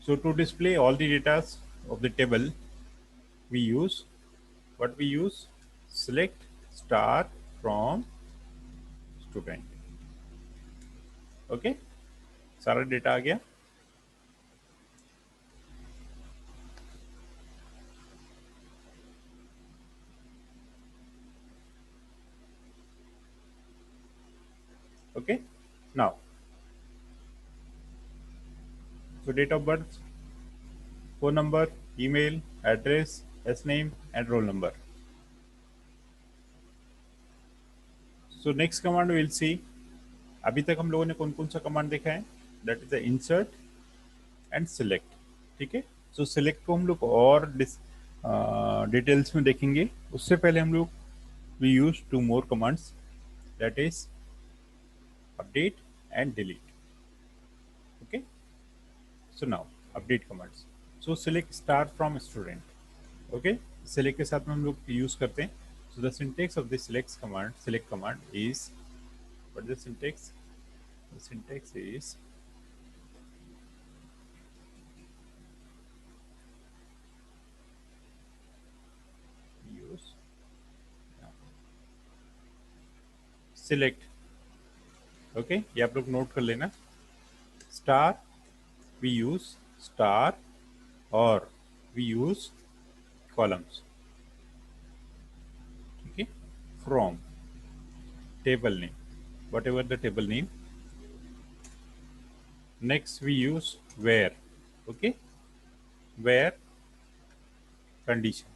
So to display all the data of the table, we use what we use? Select star from student. Okay, सारा data आ गया. Okay, now so date of birth, phone number, email, address, S name and roll number. So next command we will see. अभी तक हम लोगों ने कौन कौन सा कमांड देखा है? That is the insert and select. ठीक है, सो सिलेक्ट को हम लोग और डिटेल्स में देखेंगे. उससे पहले हम लोग we use two more commands, that is update and delete. Okay, so now update commands. So select star from student. Okay, select के साथ में हम लोग यूज करते हैं. So the syntax of the select command is, what is the syntax? The syntax is use select. Okay, ये आप लोग नोट कर लेना. स्टार वी यूज स्टार और वी यूज कॉलम्स. ठीक है, from table name, whatever the table name. Next we use where. Okay, where condition.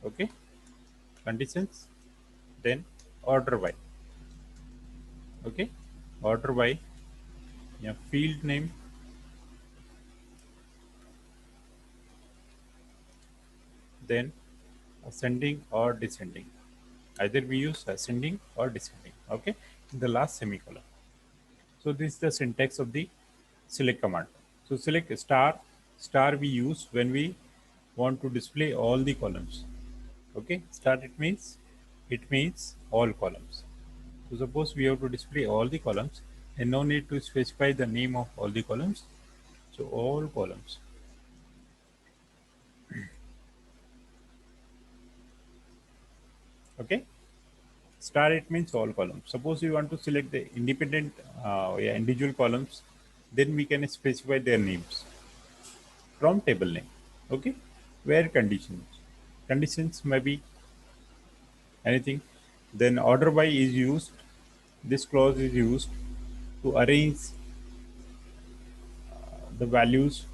Okay, conditions, then order by. Okay, order by, yeah, field name, then ascending or descending. Either we use ascending or descending. Okay, in the last semicolon. So this is the syntax of the select command. So select star. Star we use when we want to display all the columns. Okay, star it means all columns. So suppose we have to display all the columns and no need to specify the name of all the columns. So all columns. Okay, star it means all columns. Suppose you want to select the independent, yeah, individual columns, then we can specify their names from table name. Okay, where conditions may be anything. Then order by is used. This clause is used to arrange the values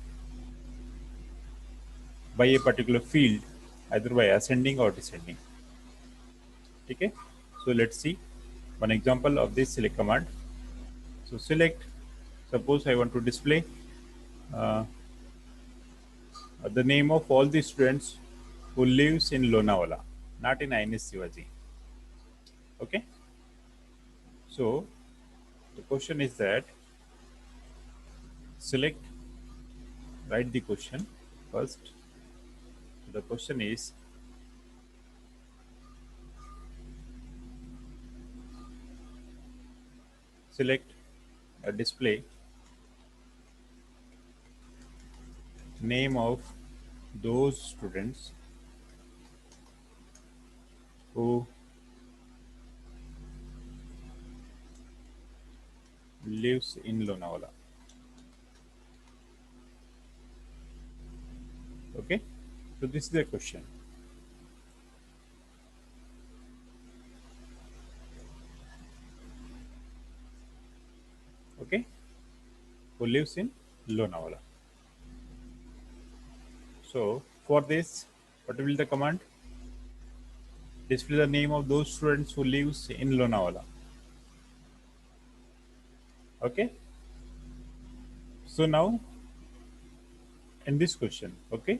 by a particular field, either by ascending or descending. Okay, so let's see one example of this select command. So select, suppose I want to display uh, the name of all the students who lives in Lonavala, not in INS Shivaji. Okay, so the question is that select, write the question first. So the question is select a display name of those students who lives in Lonavala. Okay, so this is the question. Okay, who lives in Lonavala. So for this, what will the command? Display the name of those students who lives in Lonavala. Okay, so now in this question, okay,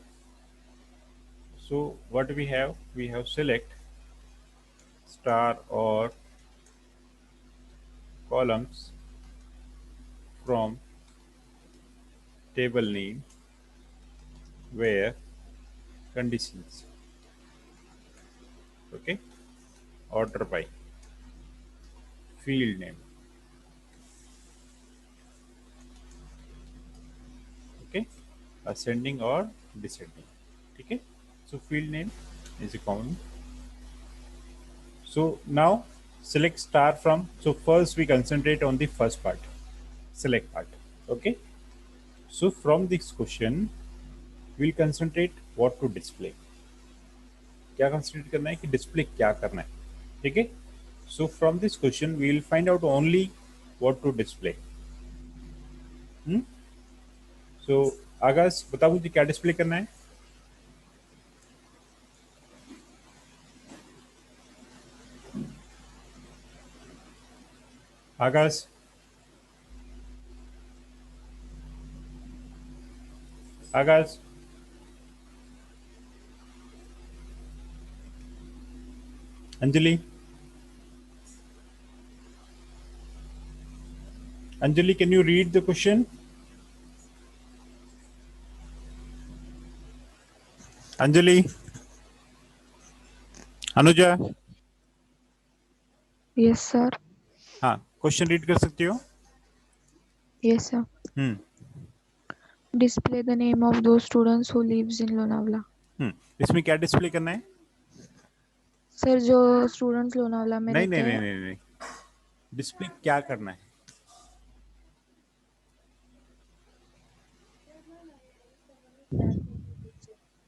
so what we have select star or columns from table name where conditions. Okay, order by. field name. Okay, ascending or descending. ठीक है, so field name is a common. So now select star from. So first we concentrate on the first part, select part. Okay, so from this question we'll concentrate what to display. क्या consider करना है कि display क्या करना है. ठीक है, so from this question we will find out only what to display. So Aagaz बताओ मुझे क्या डिस्प्ले करना है. Aagaz, Aagaz, Anjali, Anjali, can you read the question? Anjali, Anuja, yes sir. हाँ, क्वेश्चन रीड कर सकती हो? Yes sir. Display the name of दो students who lives in Lonavala. इसमें क्या डिस्प्ले करना है? सर जो स्टूडेंट्स लोनावला में नहीं रहते नहीं हैं. नहीं नहीं, डिस्प्ले क्या करना है?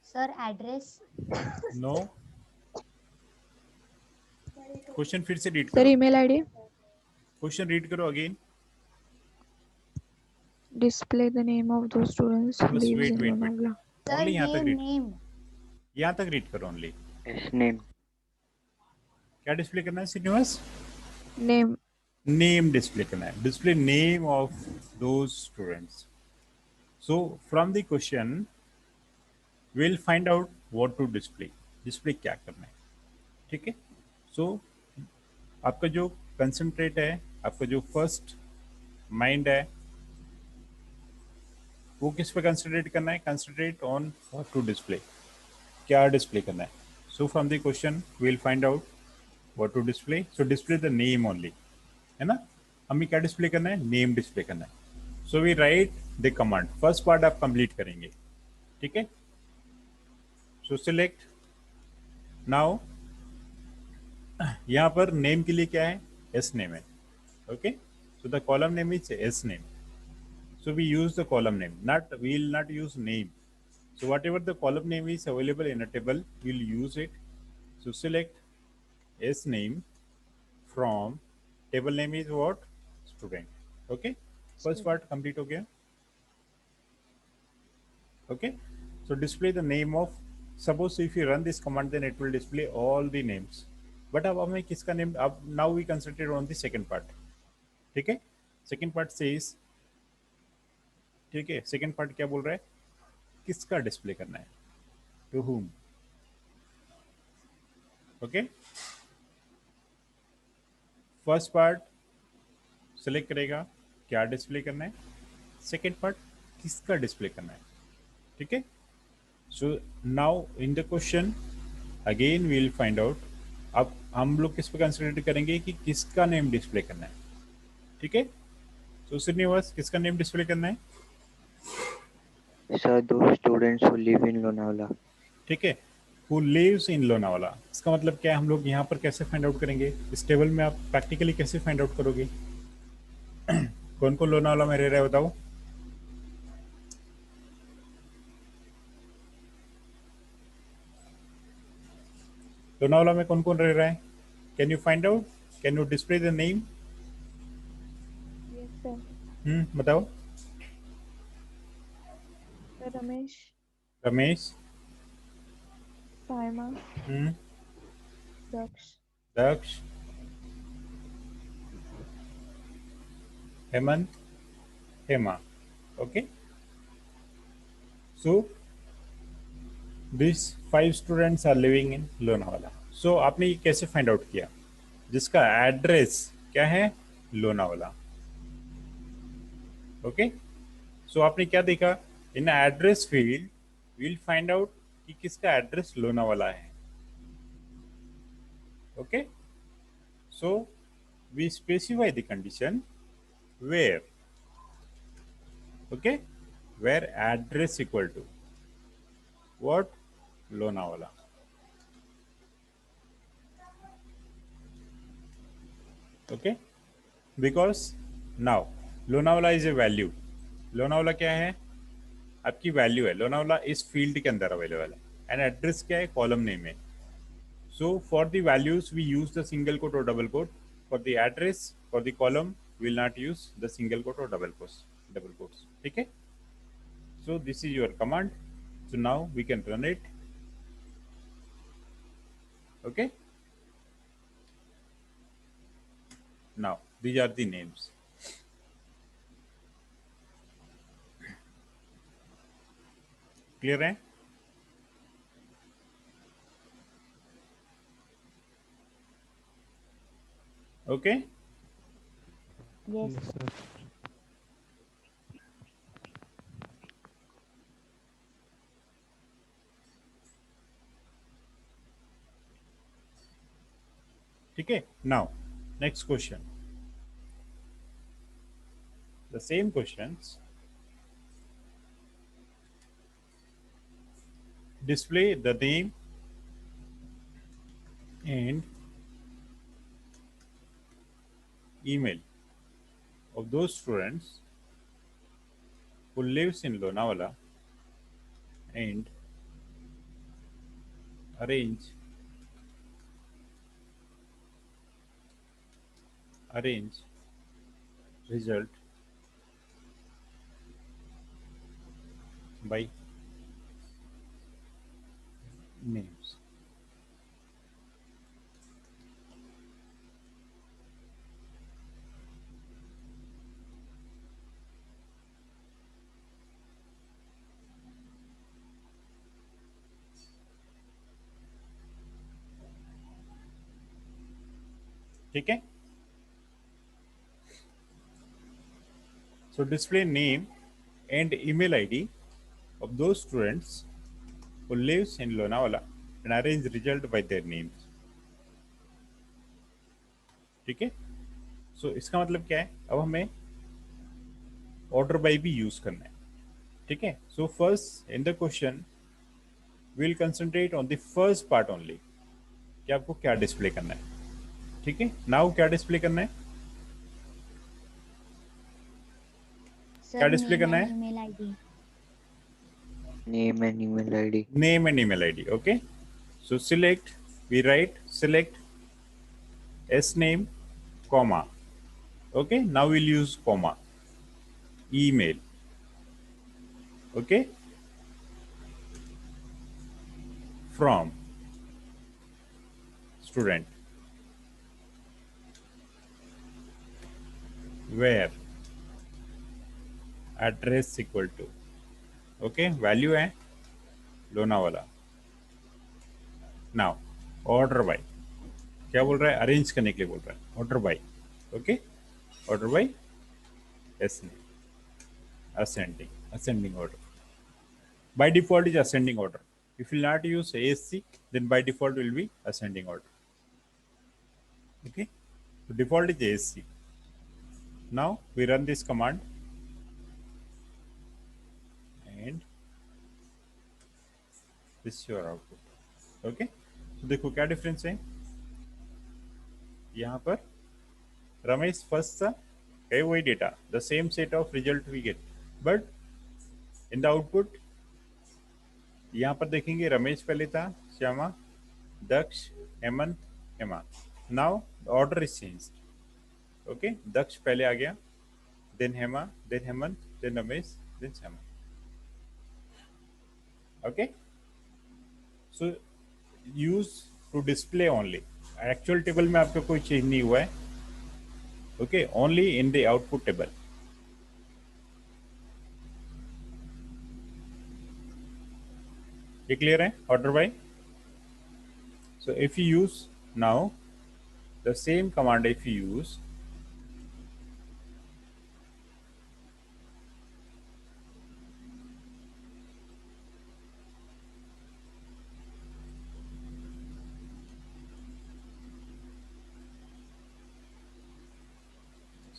Sir address. नो, क्वेश्चन फिर से रीड सर करो. Email ID. क्वेश्चन रीड करो again. Display the name of दो स्टूडेंट्स हु बस lives wait in wait wait, Lonavala. Sir only यहाँ तक नेम रीड, नेम. यहाँ तक रीड करो ओनली. नेम. क्या डिस्प्ले करना है श्रीनिवास? नेम. नेम डिस्प्ले करना है. Display name of those students. So from the question will find out what to display. Display क्या करना है. ठीक है, सो आपका जो कंसंट्रेट है, आपका जो फर्स्ट माइंड है, वो किस पे कंसंट्रेट करना है? Concentrate on what to display. क्या डिस्प्ले करना है? So from the question will find out what to display. So display the name only, है ना. हमें क्या डिस्प्ले करना है? नेम डिस्प्ले करना है. So we write the command. First part आप कंप्लीट करेंगे. ठीक है, सो सिलेक्ट. नाउ यहाँ पर नेम के लिए क्या है? एस नेम है. Okay, so the column name is S name. So we use the column name, not we will not use name. So whatever the column name is available in a table, we'll use it. So select S name from table name is what? Student. Okay, first part complete हो गया. Okay, so display the name of, suppose if you run this command then it will display all the names. But अब हमें किसका name? अब now we concentrate on the second part. ठीक है, second part says, ठीक है, second part क्या बोल रहा है? किसका डिस्प्ले करना है? To whom. Okay, first part select करेगा क्या डिस्प्ले करना है. सेकेंड पार्ट किसका डिस्प्ले करना है. ठीक है, so now in the question again we will find out. अब हम लोग किस पे कंसिडर करेंगे कि किसका नेम डिस्प्ले करना है. ठीक है, सो श्रीनिवास किसका नेम डिस्प्ले करना है? सर दो students who live in Lonavala. ठीक है, हु लिव्स इन लोनावला. इसका मतलब क्या है? हम लोग यहाँ पर कैसे फाइंड आउट करेंगे? इस टेबल में आप प्रैक्टिकली कैसे फाइंड आउट करोगे? कौन कौन लोनावला में रह रहा है बताओ. लोनावला में कौन कौन रह रहा है? Can you find out? Can you display the name? Yes sir. बताओ. Ramesh. Ramesh, Saima. Daksh. Daksh, Hemant, Hema. Okay, so this 5 students are living in Lonavala. So आपने ये कैसे फाइंड आउट किया? जिसका एड्रेस क्या है? लोनावाला. ओके, सो आपने क्या देखा? In address field will find out कि किसका एड्रेस लोनावाला है. Okay, so we specify the condition where, okay, where address equal to what? Lonavala. Okay, because now Lonavala is a value. Lonavala क्या है? आपकी वैल्यू है. लोनावला इस फील्ड के अंदर अवेलेबल है. एंड एड्रेस क्या है? कॉलम नेम है. So for the values we use the single quote or double quote. For the address, for the column, we will not use the single quote or double quotes. Double quotes. Okay. So this is your command. So now we can run it. Okay. Now these are the names. Clear है? Okay. Yes. ठीक है. Now next question. The same questions. Display the name and email of those students who lives in Lonavala and arrange result by names. ठीक है. So display name and email ID of those students who lives in Lonavala and arrange result by their names. ठीक है. सो इसका मतलब क्या है? अब हमें ऑर्डर बाय भी यूज करना है. ठीक है. So first in the question will concentrate on the first part only कि आपको क्या डिस्प्ले करना है. ठीक है. नाउ क्या डिस्प्ले करना है? Sir, क्या डिस्प्ले name करना and है? email ID. Name and email ID. Name and email ID. Okay. So select, we write select s name comma. Okay. Now we'll use comma. Email. Okay. From student where address equal to, okay, value है Lonavala. Now order by क्या बोल रहा है? Arrange करने के लिए बोल रहा है. Order bye. Okay. Order by S ascending order. By default is ascending order. If you will not use ASC, then by default will be ascending order. Okay. So default is ASC. Now we run this command and this is your output. Okay. तो देखो क्या difference है. यहाँ पर Ramesh first था, है वही data, the same set of result we get, but in the output यहाँ पर देखेंगे रमेश पहले था, Shyama, Daksh, Hemant, Hema. Now order is changed. Okay. Daksh पहले आ गया, then Hema, then Hemant, then Ramesh, then Shyama. Okay. So use to display only. Actual table में आपका कोई चेंज नहीं हुआ है. Okay. Only in the output table. ये क्लियर है? Order by. So if you use now the same command, if you use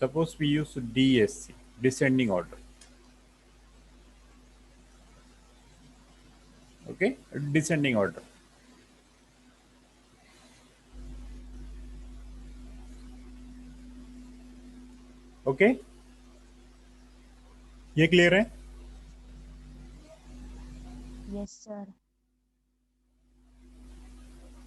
Suppose we use DSC, descending order. Okay, descending order. Okay, ये clear है? Yes, sir.